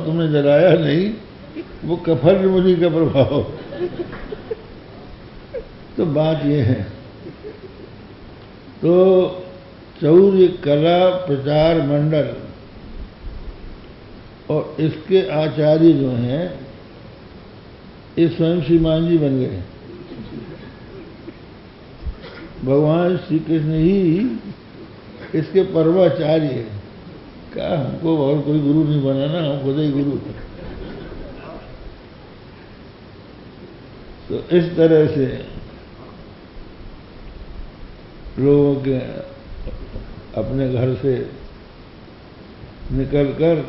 तुमने जलाया नहीं, वो कफर मुनि का प्रभाव। तो बात ये है। तो चौर्य कला प्रचार मंडल और इसके आचार्य जो हैं, ये स्वयं श्रीमान जी बन गए। भगवान श्री कृष्ण ही इसके पर्वाचार्य है। क्या हमको और कोई गुरु नहीं बनाना, हम खुद ही गुरु हैं। तो इस तरह से लोगों के अपने घर से निकलकर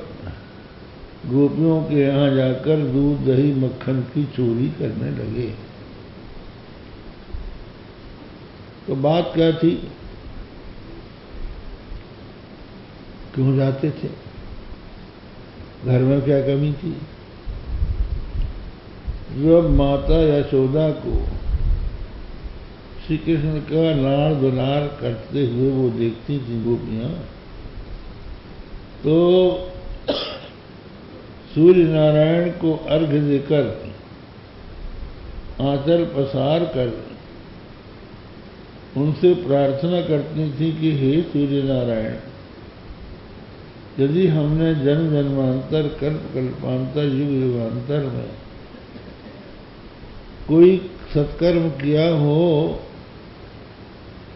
गोपियों के यहाँ जाकर दूध दही मक्खन की चोरी करने लगे। तो बात क्या थी, क्यों जाते थे, घर में क्या कमी थी? जब माता यशोदा को श्री कृष्ण का लाड़ दुलार करते हुए वो देखती थी गोपियां, तो सूर्य नारायण को अर्घ्य देकर आंचल पसार कर उनसे प्रार्थना करती थी कि हे सूर्य नारायण, यदि हमने जन्म जन्मांतर कल्प कल्पांतर युग युगांतर में कोई सत्कर्म किया हो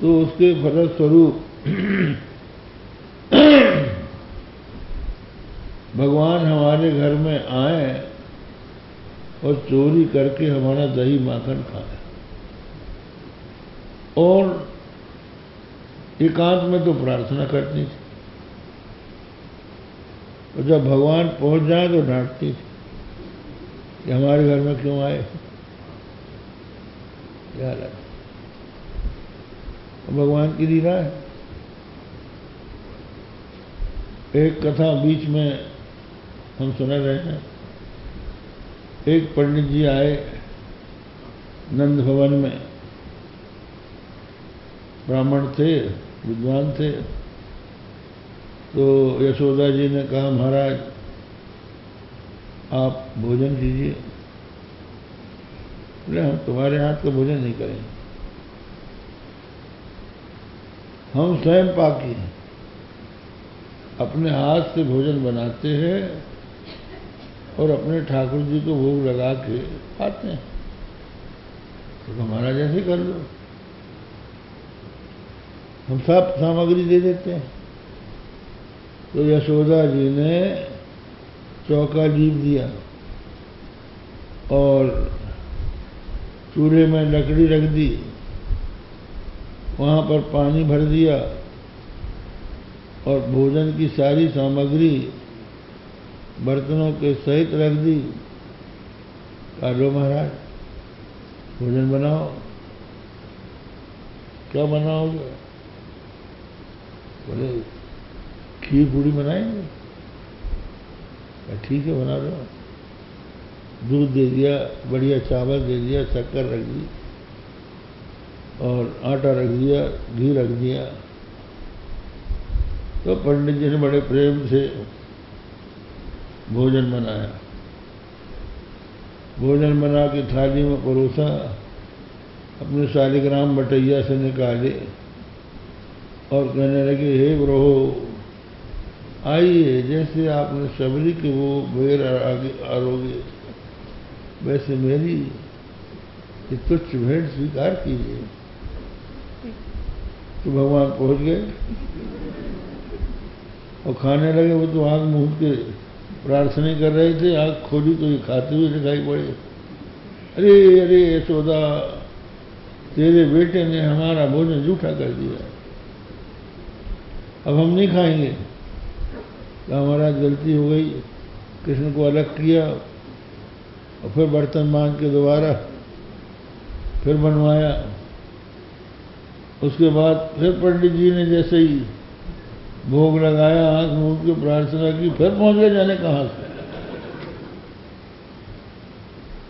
तो उसके फलस्वरूप भगवान हमारे घर में आए और चोरी करके हमारा दही माखन खाए। और एकांत में तो प्रार्थना करती थी, और जब भगवान पहुंच जाए तो डांटती थी कि हमारे घर में क्यों आए, क्या लगा। भगवान की लीला है। एक कथा बीच में हम सुना रहे हैं। एक पंडित जी आए नंद भवन में, ब्राह्मण थे, विद्वान थे। तो यशोदा जी ने कहा, महाराज आप भोजन कीजिए। बोले, हम तुम्हारे हाथ का भोजन नहीं करेंगे, हम स्वयं पाकी हैं, अपने हाथ से भोजन बनाते हैं और अपने ठाकुर जी को भोग लगा के खाते हैं। तो हमारा जैसे कर लो, हम सब सामग्री दे देते हैं। तो यशोदा जी ने चौका लीप दिया और चूल्हे में लकड़ी रख दी, वहाँ पर पानी भर दिया और भोजन की सारी सामग्री बर्तनों के सहित रख दी। कहा, लो महाराज भोजन बनाओ। क्या बनाओगे? बोले, खीर पूड़ी बनाएंगे। ठीक है, बना लो। दूध दे दिया, बढ़िया चावल दे दिया, शक्कर रख दी और आटा रख दिया, घी रख दिया। तो पंडित जी ने बड़े प्रेम से भोजन बनाया। भोजन बना के थाली में परोसा, अपने शालिग्राम बटैया से निकाले और कहने लगे, हे प्रभु आइए, जैसे आपने शबरी के वो बेर आरोगे, वैसे मेरी ये तुच्छ भेंट स्वीकार कीजिए। तो भगवान पहुंच गए और खाने लगे। वो तो आँख मूंद के प्रार्थना कर रहे थे, आँख खोली तो ये खाते हुए दिखाई पड़े। अरे अरे यशोदा, तेरे बेटे ने हमारा भोजन जूठा कर दिया, अब हम नहीं खाएंगे। तो हमारा गलती हो गई, कृष्ण को अलग किया और फिर बर्तन मांग के दोबारा फिर बनवाया। उसके बाद फिर पंडित जी ने जैसे ही भोग लगाया, आंख मूंद के प्रार्थना की, फिर पहुंच गए जाने कहाँ से।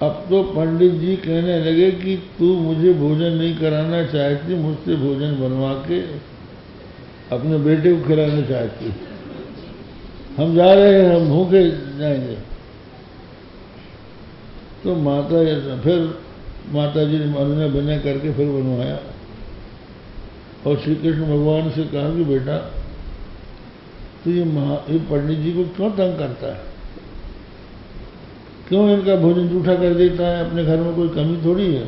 अब तो पंडित जी कहने लगे कि तू मुझे भोजन नहीं कराना चाहती, मुझसे भोजन बनवा के अपने बेटे को खिलाना चाहती। हम जा रहे हैं, हम भूखे जाएंगे। तो फिर माता जी ने अनुनय विनय करके फिर बनवाया और श्री कृष्ण भगवान से कहा कि बेटा तो ये पंडित जी को क्यों तंग करता है, क्यों इनका भोजन जूठा कर देता है, अपने घर में कोई कमी थोड़ी है।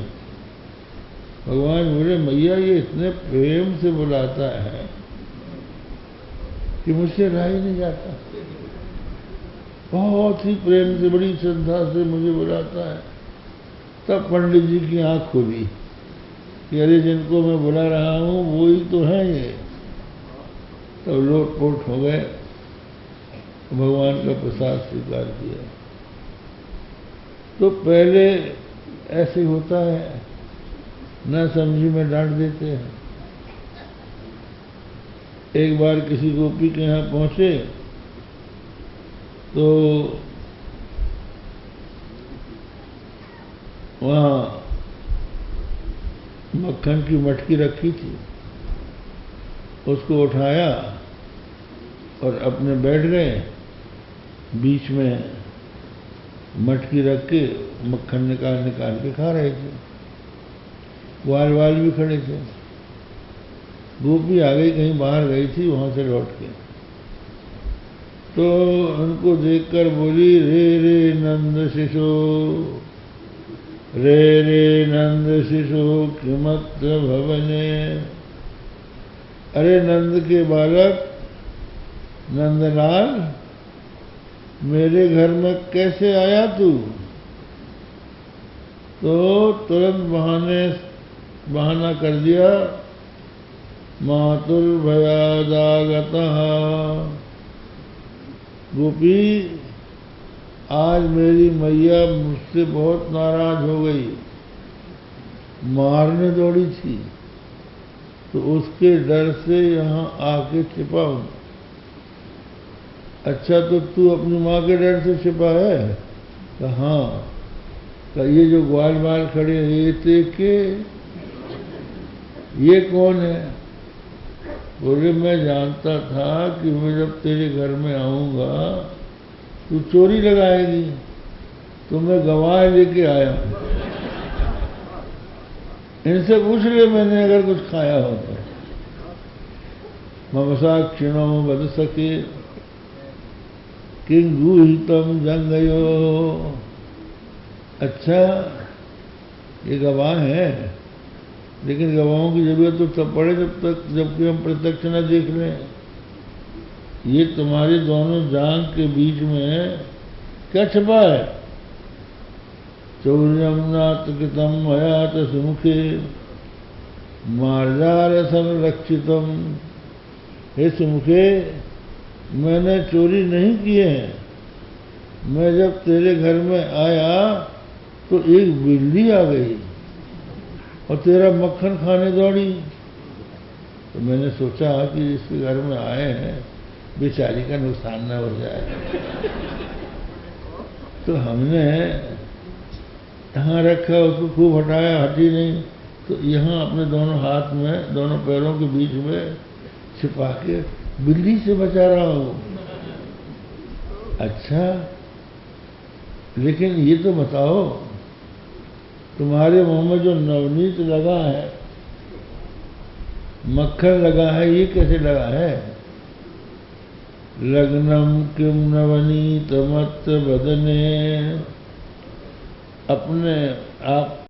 भगवान बोले मैया ये इतने प्रेम से बुलाता है कि मुझसे रहा ही नहीं जाता, बहुत ही प्रेम से बड़ी श्रद्धा से मुझे बुलाता है। तब पंडित जी की आंख खुली कि अरे जिनको मैं बुला रहा हूं वो ही तो है ये। तब लोटपोट हो गए, भगवान का प्रसाद स्वीकार किया। तो पहले ऐसे होता है, न समझी में डांट देते हैं। एक बार किसी गोपी के यहाँ पहुंचे तो वहाँ मक्खन की मटकी रखी थी, उसको उठाया और अपने बैठ गए, बीच में मटकी रख के मक्खन निकाल निकाल के खा रहे थे। ग्वाल भी खड़े थे। गोपी आ गई, कहीं बाहर गई थी, वहां से लौट के तो उनको देखकर बोली रे रे नंद शिशु, रे रे नंद शिशु किमत्र भवने। अरे नंद के बालक, नंदलाल मेरे घर में कैसे आया तू? तो तुरंत बहाना कर दिया, मातुर्भयादागतः। गोपी आज मेरी मैया मुझसे बहुत नाराज हो गई, मारने दौड़ी थी, तो उसके डर से यहाँ आके छिपा हूं। अच्छा तो तू अपनी माँ के डर से छिपा है? कहा हाँ। तो ये जो ग्वाल बाल खड़े ये के ये कौन है? बोले मैं जानता था कि मैं जब तेरे घर में आऊंगा तू चोरी लगाएगी, तो मैं गवाह लेके आया हूं। इनसे पूछ लिया मैंने अगर कुछ खाया हो तो। मम साक्षिणो वद सके किं गूहितम जंगयो। अच्छा ये गवाह है, लेकिन गवाहों की जरूरत तो तब पड़े जबकि हम प्रत्यक्ष न देख लें। ये तुम्हारे दोनों जांग के बीच में क्या छिपा है? चौर्यम नाथ कृतम मयात सुमुखे मार्जार संरक्षितम। हे सुमुखे मैंने चोरी नहीं की है। मैं जब तेरे घर में आया तो एक बिल्ली आ गई और तेरा मक्खन खाने दौड़ी। तो मैंने सोचा कि इसके घर में आए हैं, बेचारी का नुकसान न हो जाए। तो हमने यहाँ रखा, उसको खूब हटाया, हटी नहीं, तो यहाँ अपने दोनों हाथ में, दोनों पैरों के बीच में छिपा के बिल्ली से बचा रहा हूँ। अच्छा लेकिन ये तो बताओ तुम्हारे मुंह में जो नवनीत लगा है, मक्खन लगा है, ये कैसे लगा है? लग्नम किम नवनीत मत बदने। अपने आप